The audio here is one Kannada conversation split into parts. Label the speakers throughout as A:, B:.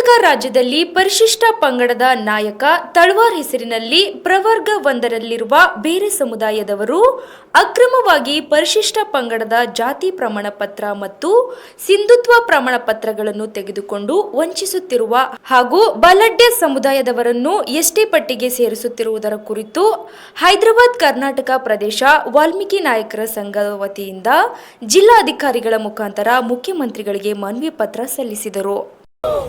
A: ಕರ್ನಾಟಕ ರಾಜ್ಯದಲ್ಲಿ ಪರಿಶಿಷ್ಟ ಪಂಗಡದ ನಾಯಕ ತಳವಾರ್ ಹೆಸರಿನಲ್ಲಿ ಪ್ರವರ್ಗ ಒಂದರಲ್ಲಿರುವ ಬೇರೆ ಸಮುದಾಯದವರು ಅಕ್ರಮವಾಗಿ ಪರಿಶಿಷ್ಟ ಪಂಗಡದ ಜಾತಿ ಪ್ರಮಾಣ ಪತ್ರ ಮತ್ತು ಸಿಂಧುತ್ವ ಪ್ರಮಾಣ ಪತ್ರಗಳನ್ನು ತೆಗೆದುಕೊಂಡು ವಂಚಿಸುತ್ತಿರುವ ಹಾಗೂ ಬಲಡ್ಯ ಸಮುದಾಯದವರನ್ನು ಎಸ್ಟಿ ಪಟ್ಟಿಗೆ ಸೇರಿಸುತ್ತಿರುವುದರ ಕುರಿತು ಹೈದರಾಬಾದ್ ಕರ್ನಾಟಕ ಪ್ರದೇಶ ವಾಲ್ಮೀಕಿ ನಾಯಕರ ಸಂಘದ ವತಿಯಿಂದ ಜಿಲ್ಲಾಧಿಕಾರಿಗಳ ಮುಖಾಂತರ ಮುಖ್ಯಮಂತ್ರಿಗಳಿಗೆ ಮನವಿ ಪತ್ರ ಸಲ್ಲಿಸಿದರು.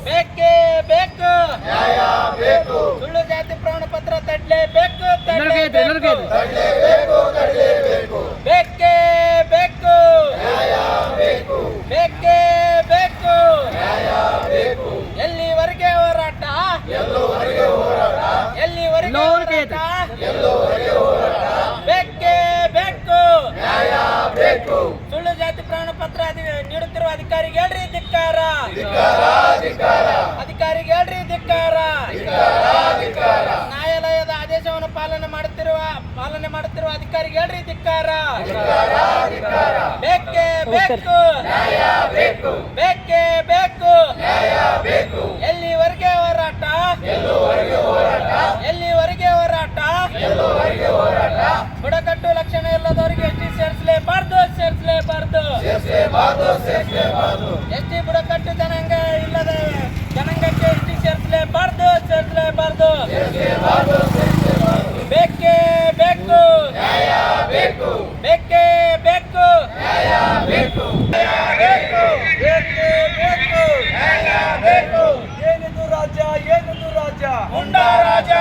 B: ಬೇಕೇ ಬೇಕು ನ್ಯಾಯ ಬೇಕು ಸುಳ್ಳು ಜಾತಿ ಪ್ರಮಾಣ ಪತ್ರ ತಡಲೇಬೇಕು ಬೇಕೇ ಬೇಕು ನ್ಯಾಯ ಬೇಕು ಬೇಕೇ ಬೇಕು ನ್ಯಾಯ ಬೇಕು ಎಲ್ಲಿವರೆಗೆ ಹೋರಾಟ ಎಲ್ಲಿವರೆಗೆ ಬೇಕೇ ಬೇಕು ನ್ಯಾಯ ಬೇಕು ಸುಳ್ಳು ಜಾತಿ ಪ್ರಮಾಣ ಪತ್ರ ನೀಡುತ್ತಿರುವ ಅಧಿಕಾರಿಗೆ ಹೇಳ್ರಿ ಧಿಕ್ಕಾರ ಅಧಿಕಾರಿಗೆ ಹೇಳ್ರಿ ಧಿಕ್ಕಾರ ನ್ಯಾಯಾಲಯದ ಆದೇಶವನ್ನು ಪಾಲನೆ ಮಾಡುತ್ತಿರುವ ಅಧಿಕಾರಿಗೆ ಹೇಳ್ರಿ ಧಿಕ್ಕಾರ ಬೇಕೇ ಬೇಕು ನ್ಯಾಯ ಬೇಕು ಬೇಕೇ ಬೇಕು ನ್ಯಾಯ ಬೇಕು ಎಲ್ಲಿವರೆಗೆ ಹೋರಾಟ ಬುಡಕಟ್ಟು ಲಕ್ಷಣ ಇಲ್ಲದವರಿಗೆ ಎಸ್ಟಿ ಸೇರಿಸಲೇಬಾರ್ದು ಎಸ್ಟಿ ಬುಡಕಟ್ಟು ಜನಾಂಗ ಇಲ್ಲದ ಜನಾಂಗಕ್ಕೆ ಎಸ್ಟಿ ಸೇರಿಸಲೇಬಾರ್ದು ಬೇಕೇ ಬೇಕು ನ್ಯಾಯ ಬೇಕು ಬೇಕೇ ಬೇಕು ನ್ಯಾಯ ಬೇಕು ಬೇಕೇ ಬೇಕು ನ್ಯಾಯ ಬೇಕು ಏನಿದು ರಾಜ್ಯ ಗುಂಡಾ ರಾಜ್ಯ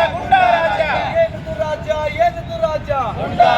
B: ಏನಿದು ರಾಜ್ಯ ಗುಂಡಾ